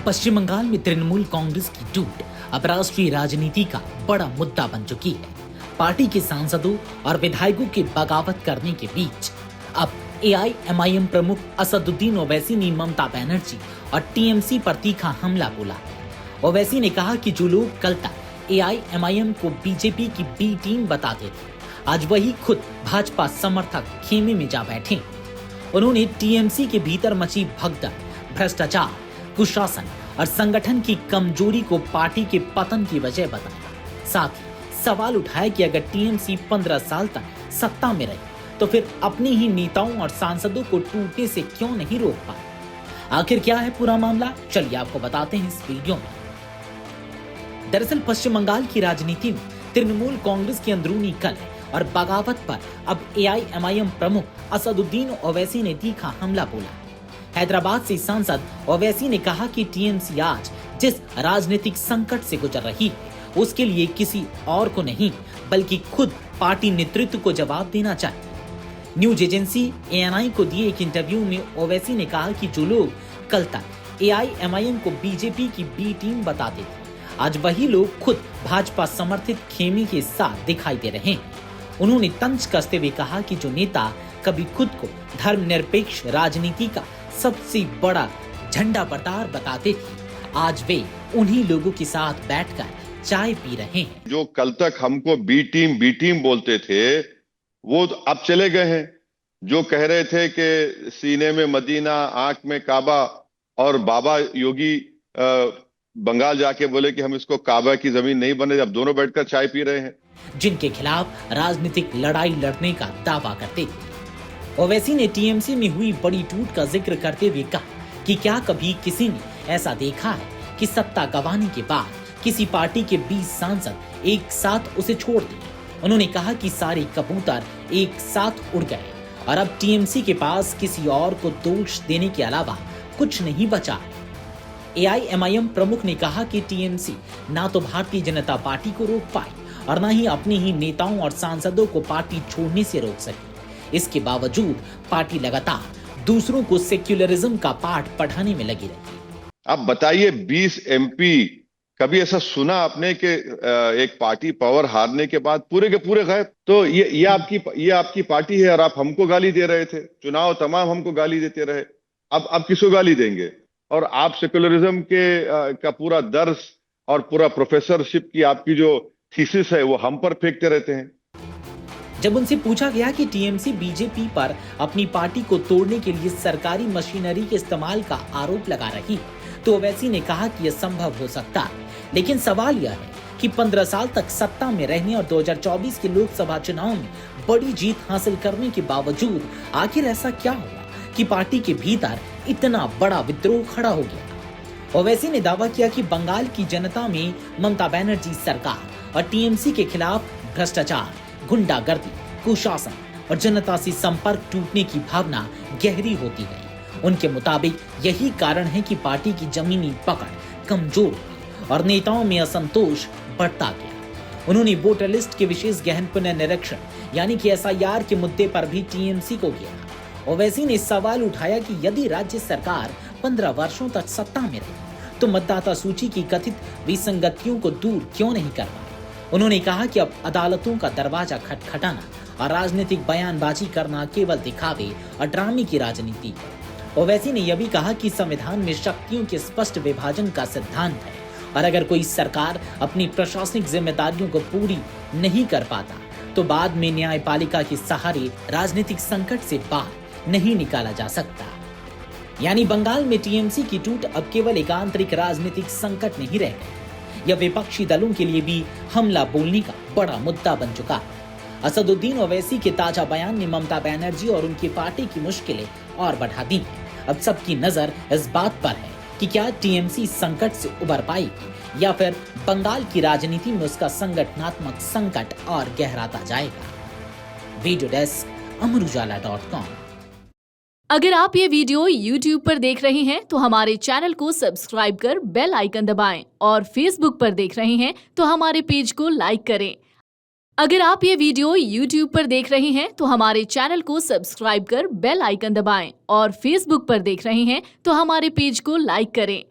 पश्चिम बंगाल में तृणमूल कांग्रेस की टूट अब राष्ट्रीय राजनीति का बड़ा मुद्दा बन चुकी है। पार्टी के सांसदों और विधायकों के बगावत करने के बीच अब एआईएमआईएम प्रमुख असदुद्दीन ओवैसी ने ममता बनर्जी और टीएमसी पर तीखा हमला बोला है। ओवैसी ने कहा कि जो लोग कल तक एआईएमआईएम को बीजेपी की बी टीम बताते थे, आज वही खुद भाजपा समर्थक खेमे में जा बैठे। उन्होंने टीएमसी के भीतर मची भगदड़, भ्रष्टाचार, कुशासन और संगठन की कमजोरी को पार्टी के पतन की वजह बताया। साथ ही सवाल उठाया कि अगर टीएमसी 15 साल तक सत्ता में रही तो फिर अपने ही नेताओं और सांसदों को टूटने से क्यों नहीं रोक पाए। आखिर क्या है पूरा मामला, चलिए आपको बताते हैं इस वीडियो में। दरअसल पश्चिम बंगाल की राजनीति में तृणमूल कांग्रेस की अंदरूनी कलह और बगावत पर अब एआईएमआईएम प्रमुख असदुद्दीन ओवैसी ने तीखा हमला बोला। हैदराबाद से सांसद ओवैसी ने कहा कि टीएमसी आज जिस राजनीतिक संकट से गुजर रही है उसके लिए किसी और को नहीं बल्कि खुद पार्टी नेतृत्व को जवाब देना चाहिए। न्यूज एजेंसी एएनआई को दिए एक इंटरव्यू में ओवैसी ने कहा कि जो लोग कल तक एआईएमआईएम को बीजेपी की बी टीम बताते थे, आज वही लोग खुद भाजपा समर्थित खेमे के साथ दिखाई दे रहे हैं। उन्होंने तंज कसते हुए कहा कि जो नेता कभी खुद को धर्मनिरपेक्ष राजनीति का सबसे बड़ा झंडा बरदार बताते थे, आज वे उन्हीं लोगों के साथ बैठकर चाय पी रहे हैं। जो कल तक हमको बी टीम बोलते थे, वो अब चले गए हैं। जो कह रहे थे कि सीने में मदीना, आंख में काबा, और बाबा योगी बंगाल जाके बोले कि हम इसको काबा की जमीन नहीं बने, अब दोनों बैठकर चाय पी रहे हैं। जिनके खिलाफ राजनीतिक लड़ाई लड़ने का दावा करते थे। ओवैसी ने टीएमसी में हुई बड़ी टूट का जिक्र करते हुए कहा कि क्या कभी किसी ने ऐसा देखा है कि सत्ता गंवाने के बाद किसी पार्टी के 20 सांसद एक साथ उसे छोड़ दिए। उन्होंने कहा कि सारे कबूतर एक साथ उड़ गए और अब टीएमसी के पास किसी और को दोष देने के अलावा कुछ नहीं बचा। एआईएमआईएम प्रमुख ने कहा कि टीएमसी ना तो भारतीय जनता पार्टी को रोक पाई और न ही अपने ही नेताओं और सांसदों को पार्टी छोड़ने से रोक सकी। इसके बावजूद पार्टी लगातार दूसरों को सेक्युलरिज्म का पाठ पढ़ाने में लगी रही। अब बताइए, 20 एमपी, कभी ऐसा सुना आपने कि एक पार्टी पावर हारने के बाद पूरे के पूरे गायब? तो ये आपकी पार्टी है और आप हमको गाली दे रहे थे। चुनाव तमाम हमको गाली देते रहे, अब किसको गाली देंगे? और आप सेक्युलरिज्म का पूरा दर्स और पूरा प्रोफेसरशिप की आपकी जो थीसिस है वो हम पर फेंकते रहते हैं। जब उनसे पूछा गया कि टीएमसी बीजेपी पर अपनी पार्टी को तोड़ने के लिए सरकारी मशीनरी के इस्तेमाल का आरोप लगा रही है, तो ओवैसी ने कहा कि यह संभव हो सकता है, लेकिन सवाल यह है कि 15 साल तक सत्ता में रहने और 2024 के लोकसभा चुनाव में बड़ी जीत हासिल करने के बावजूद आखिर ऐसा क्या हुआ कि पार्टी के भीतर इतना बड़ा विद्रोह खड़ा हो गया। ओवैसी ने दावा किया कि बंगाल की जनता में ममता बनर्जी सरकार और टीएमसी के खिलाफ भ्रष्टाचार, गुंडागर्दी, कुशासन और जनता से संपर्क टूटने की भावना गहरी होती गई। उनके मुताबिक यही कारण है कि पार्टी की जमीनी पकड़ कमजोर हुई और नेताओं में असंतोष बढ़ता गया। उन्होंने वोटर लिस्ट के विशेष गहन पुनर्निरीक्षण यानी कि एसआईआर के मुद्दे पर भी टीएमसी को घेरा। ओवैसी ने सवाल उठाया कि यदि राज्य सरकार 15 वर्षों तक सत्ता में रही तो मतदाता सूची की कथित विसंगतियों को दूर क्यों नहीं कर पाई। उन्होंने कहा कि अब अदालतों का दरवाजा खटखटाना और राजनीतिक बयानबाजी करना केवल दिखावे और ड्रामे की राजनीति है। ओवैसी ने यह भी कहा कि संविधान में शक्तियों के स्पष्ट विभाजन का सिद्धांत है और अगर कोई सरकार अपनी प्रशासनिक जिम्मेदारियों को पूरी नहीं कर पाता तो बाद में न्यायपालिका के सहारे राजनीतिक संकट से बाहर नहीं निकाला जा सकता। यानी बंगाल में टीएमसी की टूट अब केवल एक आंतरिक राजनीतिक संकट नहीं रह गई, यह विपक्षी दलों के लिए भी हमला बोलने का बड़ा मुद्दा बन चुका है। असदुद्दीन ओवैसी के ताजा बयान ने ममता बनर्जी और उनकी पार्टी की मुश्किलें और बढ़ा दी हैं। अब सबकी नजर इस बात पर है कि क्या टीएमसी संकट से उबर पाएगी या फिर बंगाल की राजनीति में उसका संगठनात्मक संकट और गहराता जाएगा। Video desk Amar Ujala. अगर आप ये वीडियो YouTube पर देख रहे हैं तो हमारे चैनल को सब्सक्राइब कर बेल आइकन दबाएं और Facebook पर देख रहे हैं तो हमारे पेज को लाइक करें। अगर आप ये वीडियो YouTube पर देख रहे हैं तो हमारे चैनल को सब्सक्राइब कर बेल आइकन दबाएं और Facebook पर देख रहे हैं तो हमारे पेज को लाइक करें।